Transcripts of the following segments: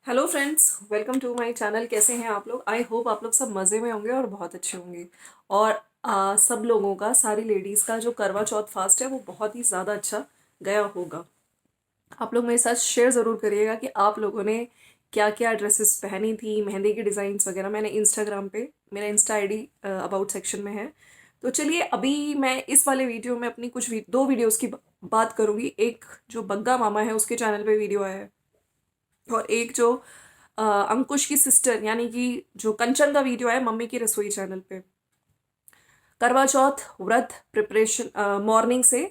Hello friends, welcome to my channel. कैसे हैं आप लोग? आई होप आप लोग सब मज़े में होंगे और बहुत अच्छे होंगे। और सब लोगों का, सारी लेडीज़ का जो करवा चौथ फास्ट है वो बहुत ही ज़्यादा अच्छा गया होगा। आप लोग मेरे साथ शेयर ज़रूर करिएगा कि आप लोगों ने क्या क्या ड्रेसेस पहनी थी, मेहंदी की डिज़ाइंस वगैरह। मैंने इंस्टाग्राम पे, मेरा इंस्टा आईडी अबाउट सेक्शन में है। तो चलिए, अभी मैं इस वाले वीडियो में अपनी दो वीडियोस की बात करूँगी। एक जो बग्गा मामा है उसके चैनल पे वीडियो आया है, और एक जो अंकुश की सिस्टर यानी कि जो कंचन का वीडियो है मम्मी की रसोई चैनल पे। करवा चौथ व्रत प्रिपरेशन, मॉर्निंग से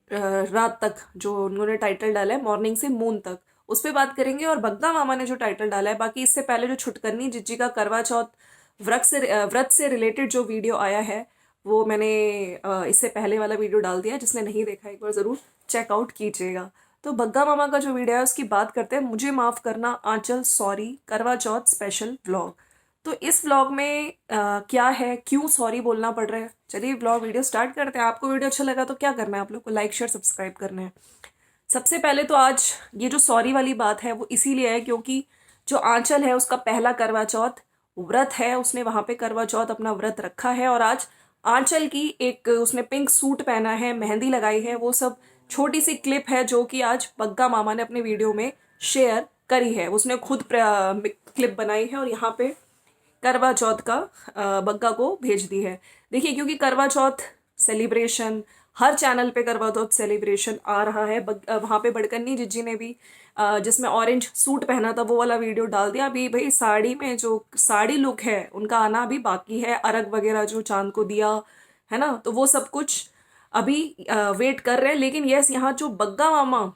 रात तक, जो उन्होंने टाइटल डाला है मॉर्निंग से मून तक, उस पर बात करेंगे। और बग्गा मामा ने जो टाइटल डाला है, बाकी इससे पहले जो छुटकन्नी जिज्जी का करवा चौथ व्रत से रिलेटेड जो वीडियो आया है वो मैंने इससे पहले वाला वीडियो डाल दिया है। जिसने नहीं देखा एक बार ज़रूर चेकआउट कीजिएगा। तो बग्गा मामा का जो वीडियो है उसकी बात करते हैं। मुझे माफ़ करना आंचल सॉरी करवा चौथ स्पेशल व्लॉग। तो इस व्लॉग में क्या है, क्यों सॉरी बोलना पड़ रहा है, चलिए व्लॉग वीडियो स्टार्ट करते हैं। आपको वीडियो अच्छा लगा तो क्या करना है, आप लोग को लाइक शेयर सब्सक्राइब करना है। सबसे पहले तो आज ये जो सॉरी वाली बात है वो इसीलिए है क्योंकि जो आंचल है उसका पहला करवा चौथ व्रत है। उसने वहां पे करवा चौथ अपना व्रत रखा है, और आज आंचल की एक, उसने पिंक सूट पहना है, मेहंदी लगाई है, वो सब छोटी सी क्लिप है जो कि आज बग्गा मामा ने अपने वीडियो में शेयर करी है। उसने खुद क्लिप बनाई है और यहाँ पे करवा चौथ का बग्गा को भेज दी है। देखिए, क्योंकि करवा चौथ सेलिब्रेशन हर चैनल पे करवा चौथ सेलिब्रेशन आ रहा है। वहाँ पे बड़कन्नी जिज्जी ने भी जिसमें ऑरेंज सूट पहना था वो वाला वीडियो डाल दिया। अभी भाई साड़ी में जो साड़ी लुक है उनका आना अभी बाकी है। अर्घ वगैरह जो चांद को दिया है ना, तो वो सब कुछ अभी वेट कर रहे हैं। लेकिन यस, यहाँ जो बग्गा मामा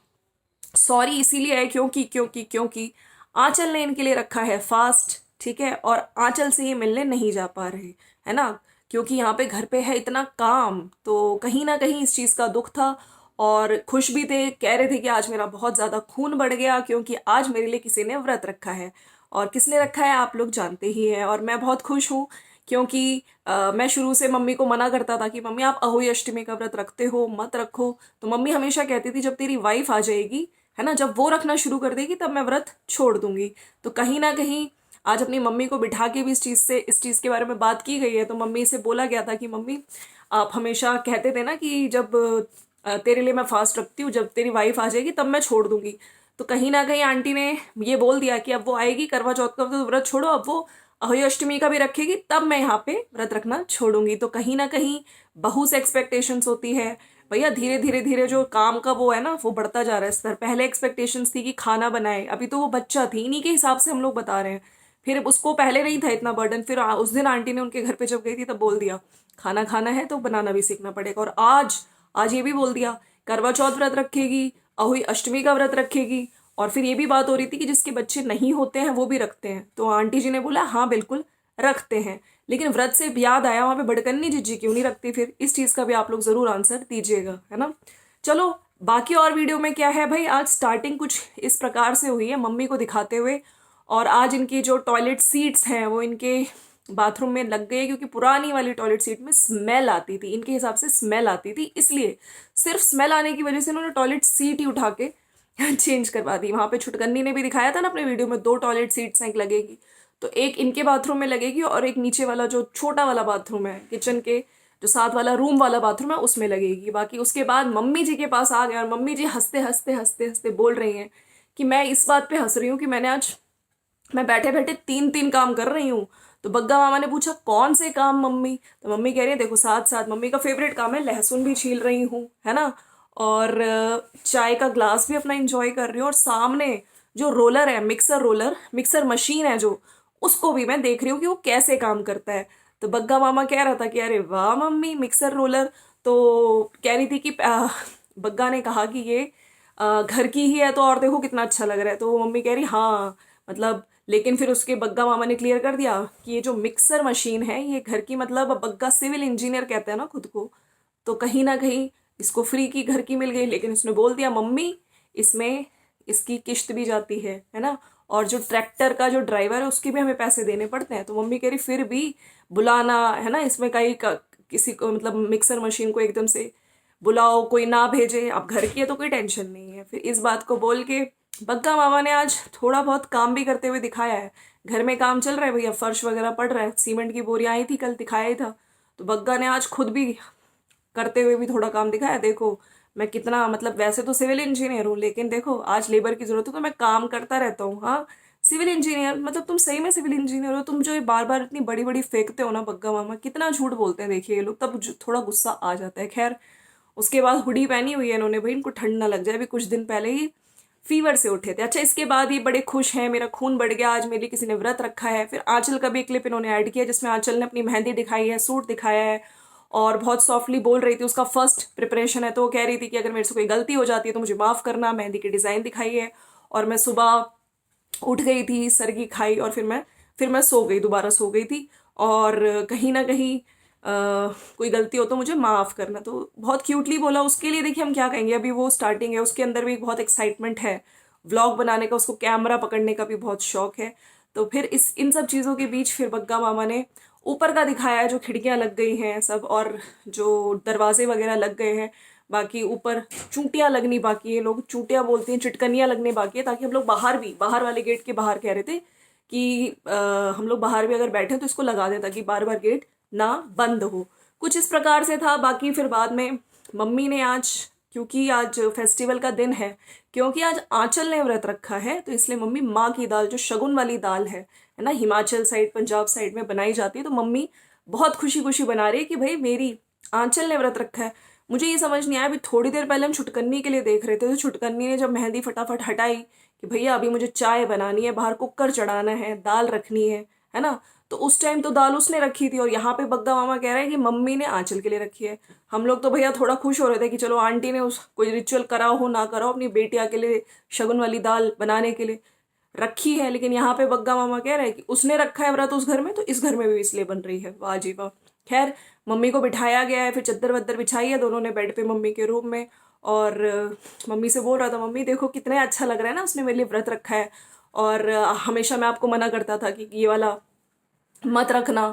सॉरी इसीलिए है क्योंकि आंचल ने इनके लिए रखा है फास्ट, ठीक है, और आंचल से ये मिलने नहीं जा पा रहे, है ना, क्योंकि यहाँ पे घर पे है इतना काम। तो कहीं ना कहीं इस चीज़ का दुख था, और खुश भी थे, कह रहे थे कि आज मेरा बहुत ज़्यादा खून बढ़ गया क्योंकि आज मेरे लिए किसी ने व्रत रखा है। और किसने रखा है आप लोग जानते ही हैं। और मैं बहुत खुश हूँ क्योंकि मैं शुरू से मम्मी को मना करता था कि मम्मी आप अहोई अष्टमी का व्रत रखते हो, मत रखो। तो मम्मी हमेशा कहती थी जब तेरी वाइफ आ जाएगी, है ना, जब वो रखना शुरू कर देगी तब मैं व्रत छोड़ दूंगी। तो कहीं ना कहीं आज अपनी मम्मी को बिठा के भी इस चीज़ के बारे में बात की गई है। तो मम्मी से बोला गया था कि मम्मी आप हमेशा कहते थे ना कि जब तेरे लिए मैं फास्ट रखती हूँ, जब तेरी वाइफ आ जाएगी तब मैं छोड़ दूंगी। तो कहीं ना कहीं आंटी ने ये बोल दिया कि अब वो आएगी, करवा चौथ का तो व्रत छोड़ो, अब वो अहोई अष्टमी का भी रखेगी तब मैं यहाँ पे व्रत रखना छोड़ूंगी। तो कहीं ना कहीं बहू से एक्सपेक्टेशंस होती है भैया। धीरे धीरे धीरे जो काम का वो है ना वो बढ़ता जा रहा है स्तर। पहले एक्सपेक्टेशंस थी कि खाना बनाए, अभी तो वो बच्चा थी, इन्हीं के हिसाब से हम लोग बता रहे हैं। फिर उसको पहले नहीं था इतना बर्डन। फिर उस दिन आंटी ने उनके घर पे जब गई थी तब बोल दिया खाना खाना है तो बनाना भी सीखना पड़ेगा। और आज आज ये भी बोल दिया करवा चौथ व्रत रखेगी, अहोई अष्टमी का व्रत रखेगी। और फिर ये भी बात हो रही थी कि जिसके बच्चे नहीं होते हैं वो भी रखते हैं। तो आंटी जी ने बोला हाँ बिल्कुल रखते हैं। लेकिन व्रत से याद आया, वहां पे बड़कन्नी जिज्जी क्यों नहीं रखती? फिर इस चीज का भी आप लोग जरूर आंसर दीजिएगा, है ना। चलो, बाकी और वीडियो में क्या है भाई, आज स्टार्टिंग कुछ इस प्रकार से हुई है मम्मी को दिखाते हुए। और आज इनकी जो टॉयलेट सीट्स हैं वो इनके बाथरूम में लग गई, क्योंकि पुरानी वाली टॉयलेट सीट में स्मेल आती थी, इनके हिसाब से स्मेल आती थी, इसलिए सिर्फ स्मेल आने की वजह से उन्होंने टॉयलेट सीट ही उठा के चेंज करवा दी। वहां पे छुटकन्नी ने भी दिखाया था ना अपने वीडियो में, दो टॉयलेट सीट्स एक लगेगी। तो एक इनके बाथरूम में लगेगी और एक नीचे वाला जो छोटा वाला बाथरूम है किचन के, जो साथ वाला रूम वाला बाथरूम है उसमें लगेगी। बाकी उसके बाद मम्मी जी के पास आ गए और मम्मी जी हंसते हंसते हंसते हंसते बोल रही हैं कि मैं इस बात पे हंस रही हूँ कि मैं बैठे बैठे तीन तीन काम कर रही हूँ। तो बग्गा मामा ने पूछा कौन से काम मम्मी? तो मम्मी कह रही है देखो, साथ साथ मम्मी का फेवरेट काम है लहसुन भी छील रही हूँ, है ना, और चाय का ग्लास भी अपना इंजॉय कर रही हूँ, और सामने जो रोलर है, मिक्सर मशीन है जो, उसको भी मैं देख रही हूँ कि वो कैसे काम करता है। तो बग्गा मामा कह रहा था कि अरे वाह मम्मी, मिक्सर रोलर। तो कह रही थी कि बग्गा ने कहा कि ये घर की ही है तो और देखो कितना अच्छा लग रहा है। तो वो मम्मी कह रही हाँ, मतलब, लेकिन फिर उसके बग्गा मामा ने क्लियर कर दिया कि ये जो मिक्सर मशीन है ये घर की, मतलब बग्गा सिविल इंजीनियर कहते हैं ना खुद को, तो कहीं ना कहीं इसको फ्री की घर की मिल गई। लेकिन उसने बोल दिया मम्मी इसमें इसकी किश्त भी जाती है ना, और जो ट्रैक्टर का जो ड्राइवर है उसके भी हमें पैसे देने पड़ते हैं। तो मम्मी कह रही फिर भी बुलाना, है ना, इसमें कहीं किसी को, मतलब मिक्सर मशीन को एकदम से बुलाओ, कोई ना भेजे, अब घर की है तो कोई टेंशन नहीं है। फिर इस बात को बोल के बग्गा मामा ने आज थोड़ा बहुत काम भी करते हुए दिखाया है। घर में काम चल रहा है भैया, फर्श वगैरह पड़ रहा है, सीमेंट की बोरियां आई थी कल, दिखाया ही था। तो बग्गा ने आज खुद भी करते हुए भी थोड़ा काम दिखाया। देखो मैं कितना, मतलब वैसे तो सिविल इंजीनियर हूँ, लेकिन देखो आज लेबर की जरूरत है तो मैं काम करता रहता हूँ। हाँ, सिविल इंजीनियर, मतलब तुम सही में सिविल इंजीनियर हो? तुम जो ये बार बार इतनी बड़ी बड़ी फेंकते हो ना बग्गा मामा, कितना झूठ बोलते हैं देखिए ये लोग, तब थोड़ा गुस्सा आ जाता है। खैर, उसके बाद हुडी पहनी हुई है इन्होंने, भाई इनको ठंड ना लग जाए, अभी कुछ दिन पहले ही फीवर से उठे थे। अच्छा, इसके बाद ये बड़े खुश हैं, मेरा खून बढ़ गया, आज मेरे लिए किसी ने व्रत रखा है। फिर आंचल का भी एक क्लिप इन्होंने ऐड किया जिसमें आंचल ने अपनी मेहंदी दिखाई है, सूट दिखाया है, और बहुत सॉफ्टली बोल रही थी। उसका फर्स्ट प्रिपरेशन है, तो वो कह रही थी कि अगर मेरे से कोई गलती हो जाती है तो मुझे माफ़ करना। मेहंदी की डिज़ाइन दिखाई है, और मैं सुबह उठ गई थी, सरगी खाई, और फिर मैं सो गई, दोबारा सो गई थी। और कहीं ना कहीं कोई गलती हो तो मुझे माफ़ करना, तो बहुत क्यूटली बोला। उसके लिए देखिए हम क्या कहेंगे, अभी वो स्टार्टिंग है, उसके अंदर भी बहुत एक्साइटमेंट है व्लॉग बनाने का, उसको कैमरा पकड़ने का भी बहुत शौक है। तो फिर इन सब चीज़ों के बीच फिर बग्गा मामा ने ऊपर का दिखाया है, जो खिड़कियाँ लग गई हैं सब, और जो दरवाजे वगैरह लग गए हैं। बाकी ऊपर चूंटियाँ लगनी बाकी है, लोग चूंटियाँ बोलते हैं, चिटकनियाँ लगने बाकी है, ताकि हम लोग बाहर वाले गेट के बाहर कह रहे थे कि हम लोग बाहर भी अगर बैठे तो इसको लगा दें ताकि बार बार गेट ना बंद हो। कुछ इस प्रकार से था। बाकी फिर बाद में मम्मी ने आज, क्योंकि आज फेस्टिवल का दिन है, क्योंकि आज आंचल ने व्रत रखा है, तो इसलिए मम्मी माँ की दाल, जो शगुन वाली दाल है ना, हिमाचल साइड पंजाब साइड में बनाई जाती है, तो मम्मी बहुत खुशी खुशी बना रही है कि भाई मेरी आंचल ने व्रत रखा है। मुझे ये समझ नहीं आया, अभी थोड़ी देर पहले हम छुटकन्नी के लिए देख रहे थे, तो छुटकन्नी ने जब मेहंदी फटाफट हटाई कि भैया अभी मुझे चाय बनानी है, बाहर कुकर चढ़ाना है, दाल रखनी है ना, तो उस टाइम तो दाल उसने रखी थी, और यहाँ पे बग्गा मामा कह रहा है कि मम्मी ने आंचल के लिए रखी है। हम लोग तो भैया थोड़ा खुश हो रहे थे कि चलो आंटी ने उस कोई रिचुअल करा हो ना करा हो, अपनी बेटिया के लिए शगुन वाली दाल बनाने के लिए रखी है। लेकिन यहाँ पे बग्गा मामा कह रहे हैं कि उसने रखा है व्रत उस घर में, तो इस घर में भी इसलिए बन रही है। वाह जी वाह। खैर, मम्मी को बिठाया गया है, फिर चद्दर वद्दर बिछाई है दोनों ने बेड पे मम्मी के रूम में। और मम्मी से बोल रहा था, मम्मी देखो कितने अच्छा लग रहा है ना, उसने मेरे लिए व्रत रखा है। और हमेशा मैं आपको मना करता था कि ये वाला मत रखना,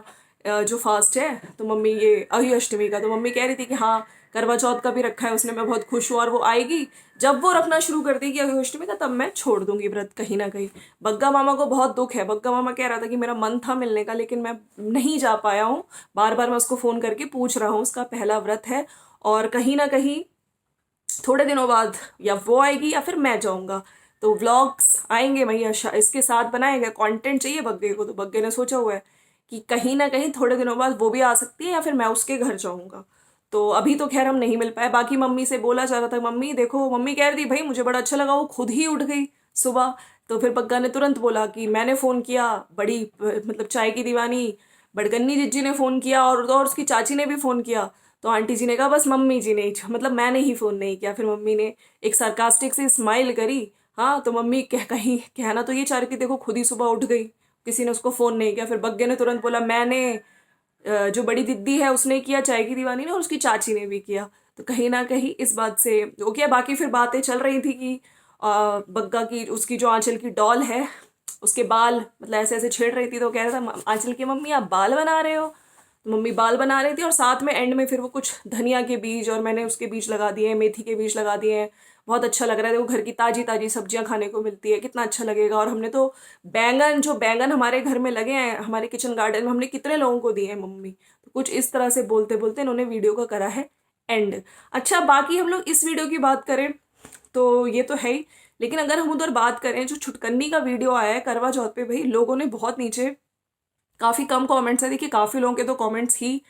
जो फास्ट है, तो मम्मी ये अभी अष्टमी का, तो मम्मी कह रही थी कि हाँ करवा चौथ का भी रखा है उसने, मैं बहुत खुश हूँ, और वो आएगी जब वो रखना शुरू कर देगी अभी अष्टमी का, तब मैं छोड़ दूंगी व्रत कहीं ना कहीं। बग्गा मामा को बहुत दुख है। बग्गा मामा कह रहा था कि मेरा मन था मिलने का, लेकिन मैं नहीं जा पाया हूँ, बार बार मैं उसको फोन करके पूछ रहा हूँ, उसका पहला व्रत है, और कहीं ना कहीं थोड़े दिनों बाद या वो आएगी या फिर मैं जाऊंगा, तो व्लॉग्स आएंगे भैया, इसके साथ बनाएंगे, कंटेंट चाहिए बग्गे को, तो बग्गे ने सोचा हुआ है कि कहीं ना कहीं थोड़े दिनों बाद वो भी आ सकती है या फिर मैं उसके घर जाऊंगा। तो अभी तो खैर हम नहीं मिल पाए। बाकी मम्मी से बोला जा रहा था, मम्मी देखो, मम्मी कह रही थी भाई मुझे बड़ा अच्छा लगा, वो खुद ही उठ गई सुबह। तो फिर बग्गा ने तुरंत बोला कि मैंने फ़ोन किया, बड़ी मतलब चाय की दीवानी बड़गन्नी जिज्जी ने फ़ोन किया, और उसकी चाची ने भी फ़ोन किया। तो आंटी जी ने कहा बस मम्मी जी ने, मतलब मैंने ही फ़ोन नहीं किया। फिर मम्मी ने एक सार्कास्टिक से स्माइल करी। हाँ, तो मम्मी कहीं कहना तो ये चाह रही थी, देखो खुद ही सुबह उठ गई, किसी ने उसको फ़ोन नहीं किया। फिर बग्गे ने तुरंत बोला मैंने, जो बड़ी दीदी है उसने किया, चाय की दीवानी ने, और उसकी चाची ने भी किया। तो कहीं ना कहीं इस बात से हो गया। बाकी फिर बातें चल रही थी कि बग्गा की, उसकी जो आंचल की डॉल है, उसके बाल मतलब ऐसे ऐसे छेड़ रही थी, तो कह रहा था आंचल की मम्मी आप बाल बना रहे हो, तो मम्मी बाल बना रही थी, और साथ में एंड में फिर वो कुछ धनिया के बीज, और मैंने उसके बीज लगा दिए हैं, मेथी के बीज लगा दिए हैं। बहुत अच्छा लग रहा है, देखो घर की ताजी ताजी सब्जियां खाने को मिलती है, कितना अच्छा लगेगा। और हमने तो बैंगन हमारे घर में लगे हैं, हमारे किचन गार्डन में, हमने कितने लोगों को दिए हैं मम्मी। तो कुछ इस तरह से बोलते बोलते इन्होंने वीडियो का करा है एंड। अच्छा, बाकी हम लोग इस वीडियो की बात करें तो ये तो है ही, लेकिन अगर हम उधर बात करें, जो छुटकन्नी का वीडियो आया है करवा चौथ पे, भाई लोगों ने बहुत नीचे काफ़ी कम कमेंट्स है। देखिए काफ़ी लोगों के तो कमेंट्स ही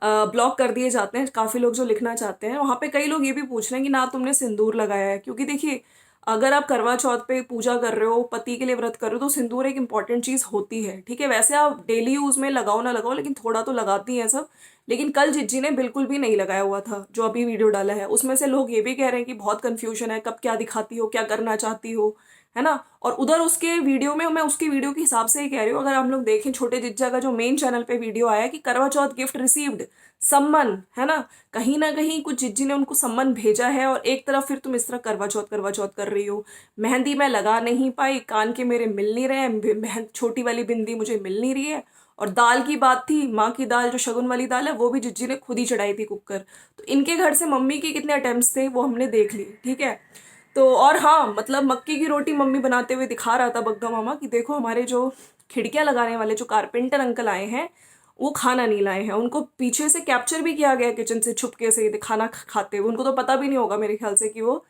ब्लॉक कर दिए जाते हैं, काफ़ी लोग जो लिखना चाहते हैं। वहाँ पे कई लोग ये भी पूछ रहे हैं कि ना तुमने सिंदूर लगाया है, क्योंकि देखिए अगर आप करवा चौथ पे पूजा कर रहे हो, पति के लिए व्रत कर रहे हो, तो सिंदूर एक इंपॉर्टेंट चीज़ होती है। ठीक है, वैसे आप डेली यूज़ में लगाओ ना लगाओ, लेकिन थोड़ा तो लगाती हैं सब। लेकिन कल जिज्जी ने बिल्कुल भी नहीं लगाया हुआ था, जो अभी वीडियो डाला है उसमें से लोग ये भी कह रहे हैं कि बहुत कन्फ्यूजन है, कब क्या दिखाती हो, क्या करना चाहती हो, है ना। और उधर उसके वीडियो में, मैं उसकी वीडियो के हिसाब से ही कह रही हूँ, अगर हम लोग देखें छोटे जिज्जा का जो मेन चैनल पे वीडियो आया कि करवा चौथ गिफ्ट रिसीव्ड, सम्मन, है ना कहीं कुछ जिज्जी ने उनको सम्मन भेजा है, और एक तरफ फिर तुम इस तरह करवा चौथ कर रही हो। मेहंदी मैं लगा नहीं पाई, कान के मेरे मिल नहीं रहे, छोटी वाली बिंदी मुझे मिल नहीं रही है। और दाल की बात थी, माँ की दाल जो शगुन वाली दाल है, वो भी जिज्जी ने खुद ही चढ़ाई थी कुकर। तो इनके घर से मम्मी के कितने अटेम्प्ट्स थे वो हमने देख ली, ठीक है। तो और हाँ, मतलब मक्की की रोटी मम्मी बनाते हुए दिखा रहा था बग्गा मामा कि देखो हमारे जो खिड़कियां लगाने वाले जो कारपेंटर अंकल आए हैं वो खाना नहीं लाए हैं। उनको पीछे से कैप्चर भी किया गया किचन से छुपके से खाना खाते हुए। उनको तो पता भी नहीं होगा मेरे ख्याल से कि वो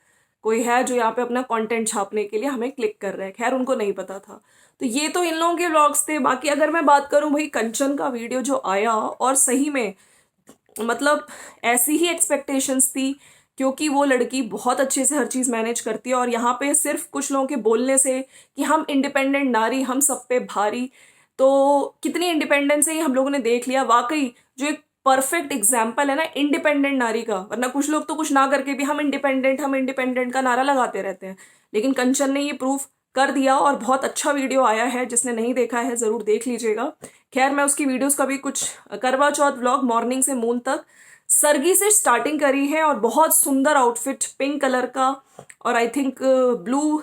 कोई है जो यहाँ पे अपना कंटेंट छापने के लिए हमें क्लिक कर रहा है। खैर उनको नहीं पता था। तो ये तो इन लोगों के व्लॉग्स थे। बाकी अगर मैं बात करूं भाई, कंचन का वीडियो जो आया, और सही में मतलब ऐसी ही एक्सपेक्टेशंस थी, क्योंकि वो लड़की बहुत अच्छे से हर चीज़ मैनेज करती है। और यहाँ पे सिर्फ कुछ लोगों के बोलने से कि हम इंडिपेंडेंट नारी, हम सब पे भारी, तो कितनी इंडिपेंडेंस है ये हम लोगों ने देख लिया। वाकई जो एक परफेक्ट एग्जाम्पल है ना इंडिपेंडेंट नारी का। वरना कुछ लोग तो कुछ ना करके भी हम इंडिपेंडेंट का नारा लगाते रहते हैं, लेकिन कंचन ने ये प्रूफ कर दिया। और बहुत अच्छा वीडियो आया है, जिसने नहीं देखा है ज़रूर देख लीजिएगा। खैर मैं उसकी वीडियोस का भी कुछ, करवा चौथ व्लॉग मॉर्निंग से मून तक, सरगी से स्टार्टिंग करी है। और बहुत सुंदर आउटफिट पिंक कलर का, और I think blue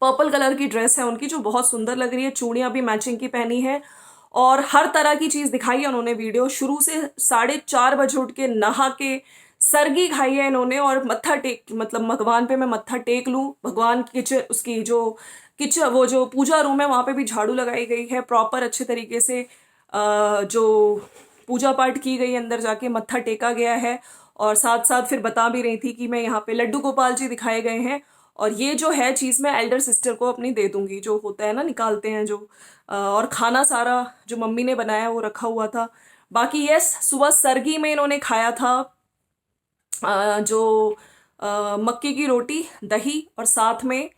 purple colour की ड्रेस है उनकी, जो बहुत सुंदर लग रही है। चूड़ियां भी मैचिंग की पहनी है, और हर तरह की चीज दिखाई है उन्होंने। वीडियो शुरू से 4:30 बजे उठ के नहा के सरगी खाई है इन्होंने, और मत्था टेक, मतलब भगवान पे मैं मत्था टेक लूं। भगवान की किचन, उसकी जो किचन, वो जो पूजा रूम है वहां पे भी झाड़ू लगाई गई है प्रॉपर अच्छे तरीके से। जो पूजा पाठ की गई अंदर जाके मत्था टेका गया है। और साथ साथ फिर बता भी रही थी कि मैं यहाँ पे लड्डू गोपाल जी दिखाए गए हैं। और ये जो है चीज़ मैं एल्डर सिस्टर को अपनी दे दूंगी, जो होता है ना निकालते हैं जो। और खाना सारा जो मम्मी ने बनाया वो रखा हुआ था। बाकी यस, सुबह सरगी में इन्होंने खाया था जो मक्की की रोटी, दही, और साथ में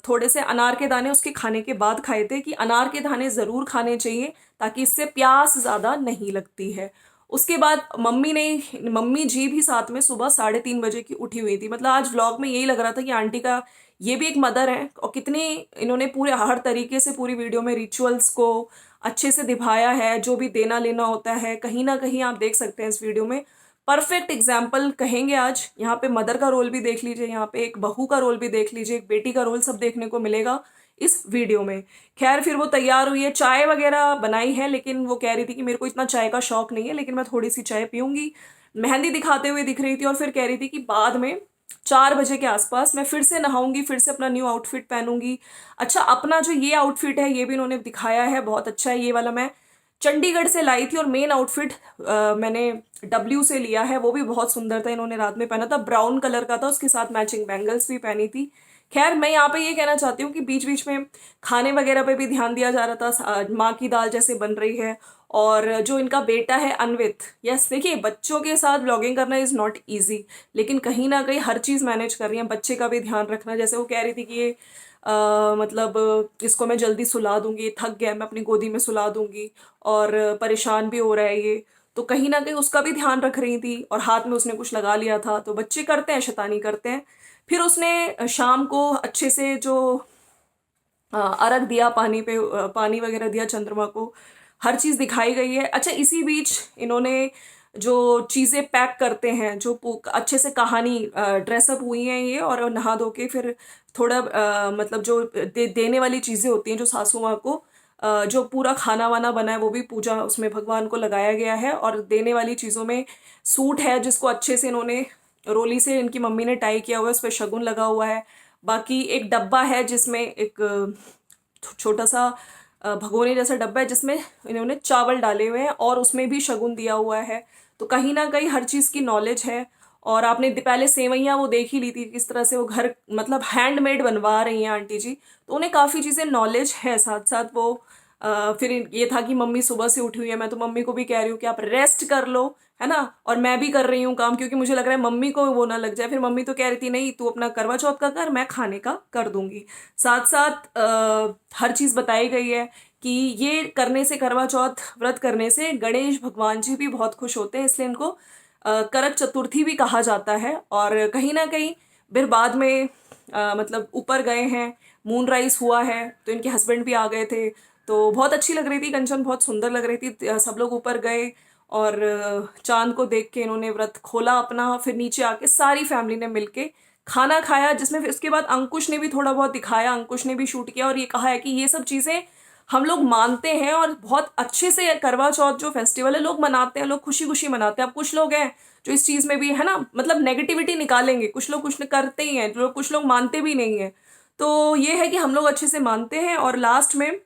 थोड़े से अनार के दाने उसके खाने के बाद खाए थे। कि अनार के दाने ज़रूर खाने चाहिए ताकि इससे प्यास ज़्यादा नहीं लगती है। उसके बाद मम्मी जी भी साथ में सुबह 3:30 बजे की उठी हुई थी। मतलब आज व्लॉग में यही लग रहा था कि आंटी का ये भी एक मदर है, और कितनी इन्होंने पूरे हर तरीके से पूरी वीडियो में रिचुअल्स को अच्छे से दिखाया है। जो भी देना लेना होता है कहीं ना कहीं आप देख सकते हैं इस वीडियो में। परफेक्ट एग्जाम्पल कहेंगे आज। यहाँ पे मदर का रोल भी देख लीजिए, यहाँ पे एक बहू का रोल भी देख लीजिए, एक बेटी का रोल, सब देखने को मिलेगा इस वीडियो में। खैर फिर वो तैयार हुई है, चाय वगैरह बनाई है, लेकिन वो कह रही थी कि मेरे को इतना चाय का शौक नहीं है, लेकिन मैं थोड़ी सी चाय पीऊंगी। मेहंदी दिखाते हुए दिख रही थी, और फिर कह रही थी कि बाद में 4 बजे के आसपास मैं फिर से नहाऊंगी, फिर से अपना न्यू आउटफिट पहनूंगी। अच्छा, अपना जो ये आउटफिट है ये भी इन्होंने दिखाया है, बहुत अच्छा है। ये वाला मैं चंडीगढ़ से लाई थी, और मेन आउटफिट मैंने डब्ल्यू से लिया है, वो भी बहुत सुंदर था। इन्होंने रात में पहना था, ब्राउन कलर का था, उसके साथ मैचिंग बैंगल्स भी पहनी थी। खैर मैं यहाँ पे ये कहना चाहती हूँ कि बीच बीच में खाने वगैरह पे भी ध्यान दिया जा रहा था। माँ की दाल जैसे बन रही है। और जो इनका बेटा है अनवित, यस देखिए बच्चों के साथ ब्लॉगिंग करना इज नॉट इजी, लेकिन कहीं ना कहीं हर चीज़ मैनेज कर रही हैं। बच्चे का भी ध्यान रखना, जैसे वो कह रही थी कि ये मतलब इसको मैं जल्दी सुला दूंगी, थक गया, मैं अपनी गोदी में सुला दूंगी, और परेशान भी हो रहा है ये, तो कहीं ना कहीं उसका भी ध्यान रख रही थी। और हाथ में उसने कुछ लगा लिया था, तो बच्चे करते हैं, शैतानी करते हैं। फिर उसने शाम को अच्छे से जो अर्घ दिया, पानी पे पानी वगैरह दिया चंद्रमा को, हर चीज़ दिखाई गई है। अच्छा, इसी बीच इन्होंने जो चीज़ें पैक करते हैं, जो अच्छे से कहानी ड्रेसअप हुई हैं ये, और नहा धो के फिर थोड़ा मतलब जो देने वाली चीज़ें होती हैं जो सासू माँ को, जो पूरा खाना वाना बना है वो भी पूजा उसमें भगवान को लगाया गया है। और देने वाली चीज़ों में सूट है जिसको अच्छे से इन्होंने रोली से इनकी मम्मी ने टाई किया हुआ है, उस पर शगुन लगा हुआ है। बाकी एक डब्बा है जिसमें एक छोटा सा भगोने जैसा डब्बा है जिसमें इन्होंने चावल डाले हुए हैं, और उसमें भी शगुन दिया हुआ है। तो कहीं ना कहीं हर चीज़ की नॉलेज है। और आपने पहले सेवैयाँ वो देख ही ली थी किस तरह से वो घर मतलब हैंडमेड बनवा रही हैं आंटी जी, तो उन्हें काफ़ी चीज़ें नॉलेज है। साथ साथ वो फिर ये था कि मम्मी सुबह से उठी हुई है, मैं तो मम्मी को भी कह रही हूँ कि आप रेस्ट कर लो, है ना, और मैं भी कर रही हूँ काम, क्योंकि मुझे लग रहा है मम्मी को वो ना लग जाए। फिर मम्मी तो कह रही थी नहीं तू अपना करवा चौथ का कर, मैं खाने का कर दूंगी। साथ साथ हर चीज़ बताई गई है कि ये करने से, करवा चौथ व्रत करने से गणेश भगवान जी भी बहुत खुश होते हैं, इसलिए इनको करक चतुर्थी भी कहा जाता है। और कहीं ना कहीं फिर बाद में मतलब ऊपर गए हैं, मून राइज हुआ है, तो इनके हस्बैंड भी आ गए थे, तो बहुत अच्छी लग रही थी कंचन, बहुत सुंदर लग रही थी। सब लोग ऊपर गए, और चांद को देख के इन्होंने व्रत खोला अपना। फिर नीचे आके सारी फैमिली ने मिलके खाना खाया, जिसमें फिर उसके बाद अंकुश ने भी थोड़ा बहुत दिखाया, अंकुश ने भी शूट किया, और ये कहा है कि ये सब चीज़ें हम लोग मानते हैं, और बहुत अच्छे से करवा चौथ जो फेस्टिवल है लोग मनाते हैं, लोग खुशी खुशी मनाते हैं। अब कुछ लोग हैं जो इस चीज़ में भी है ना, मतलब नेगेटिविटी निकालेंगे। कुछ लोग कुछ करते ही हैं, कुछ लोग मानते भी नहीं हैं। तो ये है कि हम लोग अच्छे से मानते हैं, और लास्ट में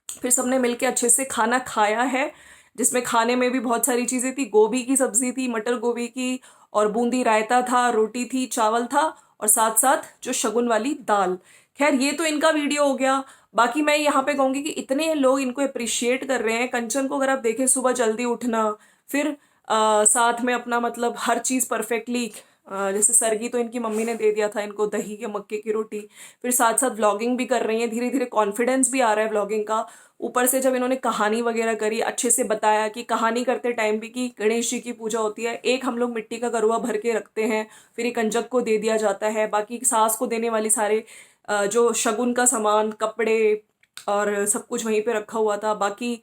फिर सबने मिलके अच्छे से खाना खाया है, जिसमें खाने में भी बहुत सारी चीज़ें थी। गोभी की सब्जी थी, मटर गोभी की, और बूंदी रायता था, रोटी थी, चावल था, और साथ साथ जो शगुन वाली दाल। खैर ये तो इनका वीडियो हो गया। बाकी मैं यहाँ पे कहूँगी कि इतने लोग इनको अप्रिशिएट कर रहे हैं। कंचन को अगर आप देखें, सुबह जल्दी उठना, फिर साथ में अपना मतलब हर चीज़ परफेक्टली, जैसे सरगी तो इनकी मम्मी ने दे दिया था इनको, दही या मक्के की रोटी। फिर साथ साथ व्लॉगिंग भी कर रही हैं, धीरे धीरे कॉन्फिडेंस भी आ रहा है व्लॉगिंग का। ऊपर से जब इन्होंने कहानी वगैरह करी, अच्छे से बताया कि कहानी करते टाइम भी कि गणेश जी की पूजा होती है, एक हम लोग मिट्टी का करुआ भर के रखते हैं, फिर एक कंजक को दे दिया जाता है, बाकी सास को देने वाली सारे जो शगुन का सामान, कपड़े और सब कुछ वहीं पे रखा हुआ था। बाकी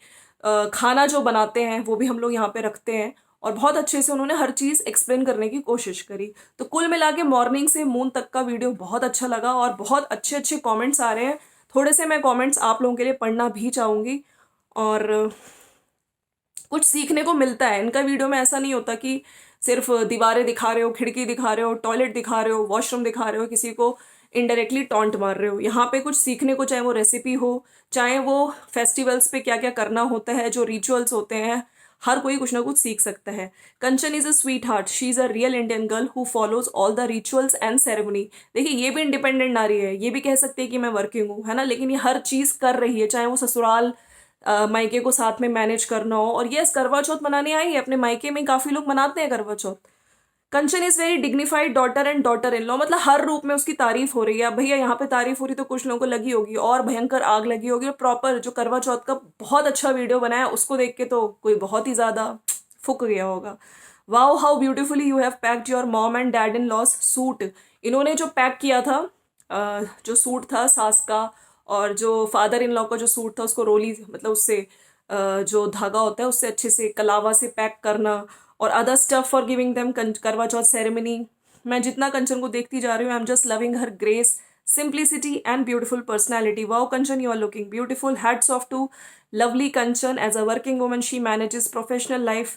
खाना जो बनाते हैं वो भी हम लोग यहाँ पे रखते हैं, और बहुत अच्छे से उन्होंने हर चीज़ एक्सप्लेन करने की कोशिश करी। तो कुल मिला के मॉर्निंग से मून तक का वीडियो बहुत अच्छा लगा, और बहुत अच्छे अच्छे कमेंट्स आ रहे हैं। थोड़े से मैं कमेंट्स आप लोगों के लिए पढ़ना भी चाहूँगी, और कुछ सीखने को मिलता है इनका वीडियो में। ऐसा नहीं होता कि सिर्फ दीवारें दिखा रहे हो, खिड़की दिखा रहे हो, टॉयलेट दिखा रहे हो, वॉशरूम दिखा रहे हो, किसी को इनडायरेक्टली टॉन्ट मार रहे हो। यहाँ पे कुछ सीखने को, चाहे वो रेसिपी हो, चाहे वो फेस्टिवल्स पे क्या क्या करना होता है, जो रिचुअल्स होते हैं, हर कोई कुछ ना कुछ सीख सकता है। Kanchan is a sweetheart, she is a real Indian girl who follows all the rituals and ceremony. देखिए ये भी इंडिपेंडेंट नारी है, ये भी कह सकते हैं कि मैं वर्किंग हूँ, है ना, लेकिन ये हर चीज कर रही है, चाहे वो ससुराल मायके को साथ में मैनेज करना हो। और यस, करवा चौथ मनाने आई है, अपने मायके में काफी लोग मनाते हैं Karwa Chauth. Kanchan is very dignified daughter and daughter in law, मतलब हर रूप में उसकी तारीफ हो रही है। अब भैया यहाँ पे तारीफ हो रही तो कुछ लोगों को लगी होगी, और भयंकर आग लगी होगी। और प्रॉपर जो करवा चौथ का बहुत अच्छा वीडियो बनाया, उसको देख के तो कोई बहुत ही ज्यादा फुक गया होगा। Wow how beautifully you have packed your mom and dad in loss suit. इन्होंने जो पैक किया था, जो सूट था सास का, और जो फादर इन लॉ का जो सूट था, उसको रोली मतलब उससे जो धागा होता है उससे अच्छे से कलावा से पैक करना, और other stuff for giving them करवा चौथ सेरेमनी। मैं जितना कंचन को देखती जा रही हूँ, I am just loving her grace, simplicity and beautiful personality. Wow, Kanchan, you are looking beautiful. Hats off to lovely Kanchan. As a working woman, she manages professional life,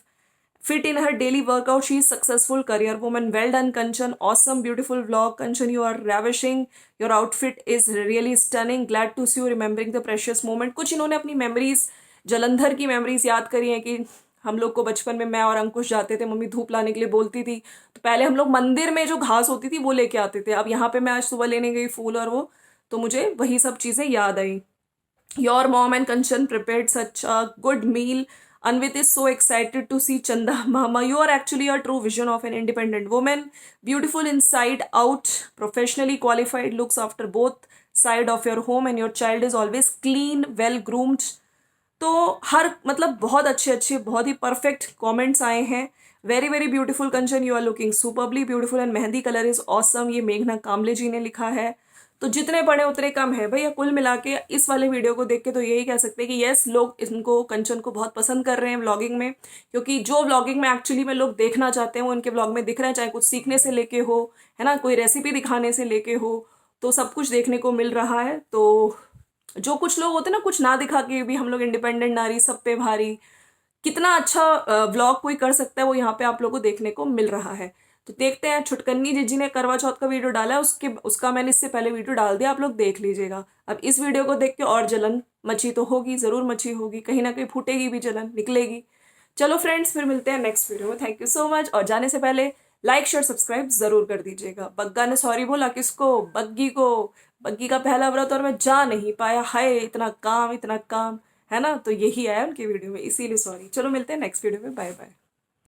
fit in her daily workout. She is successful career woman. Well done, Kanchan. Awesome, beautiful vlog. Kanchan, you are ravishing. Your outfit is really stunning. Glad to see you remembering the precious moment. कुछ इन्होंने अपनी memories, Jalandhar की memories याद करी हैं कि हम लोग को बचपन में मैं और अंकुश जाते थे, मम्मी धूप लाने के लिए बोलती थी, तो पहले हम लोग मंदिर में जो घास होती थी वो लेके आते थे। अब यहाँ पे मैं आज सुबह लेने गई फूल और वो, तो मुझे वही सब चीज़ें याद आई। Your mom and Kanchan prepared such a good meal. Anvit is so excited to see Chanda Mama. You are actually a true vision of an independent woman. Beautiful inside out, professionally qualified, looks after both side of your home, and your child is always clean, well groomed. तो हर मतलब बहुत अच्छे अच्छे, बहुत ही perfect comments आए हैं। Very very beautiful Kanchan, you are looking superbly beautiful and mehndi colour is awesome. ये मेघना कामले जी ने लिखा है। तो जितने पढ़े उतने कम है भैया। कुल मिला के इस वाले वीडियो को देख के तो यही कह सकते हैं कि यस, लोग इनको, कंचन को बहुत पसंद कर रहे हैं व्लॉगिंग में, क्योंकि जो व्लॉगिंग में एक्चुअली में लोग देखना चाहते हैं वो उनके व्लॉग में दिख रहा है, चाहे कुछ सीखने से लेके हो, है ना, कोई रेसिपी दिखाने से लेके हो, तो सब कुछ देखने को मिल रहा है। तो जो कुछ लोग होते हैं ना, कुछ ना दिखा के भी हम लोग इंडिपेंडेंट नारी, सब पे भारी, कितना अच्छा व्लॉग कोई कर सकता है, वो यहाँ पे आप लोगों को देखने को मिल रहा है। तो देखते हैं, छुटकन्नी जिज्जी ने करवा चौथ का वीडियो डाला है, उसका मैंने इससे पहले वीडियो डाल दिया, आप लोग देख लीजिएगा। अब इस वीडियो को देख के और जलन मची तो होगी, जरूर मची होगी, कहीं ना कहीं फूटेगी भी जलन, निकलेगी। चलो फ्रेंड्स, फिर मिलते हैं नेक्स्ट वीडियो में। Thank you so much. और जाने से पहले लाइक शेयर सब्सक्राइब जरूर कर दीजिएगा। बग्गा ने सॉरी बोला, किसको? बग्गी को। बग्गी का पहला व्रत और मैं जा नहीं पाया, हाय इतना काम, है ना, तो यही आया उनके वीडियो में, इसीलिए सॉरी। चलो मिलते हैं नेक्स्ट वीडियो में, बाय बाय।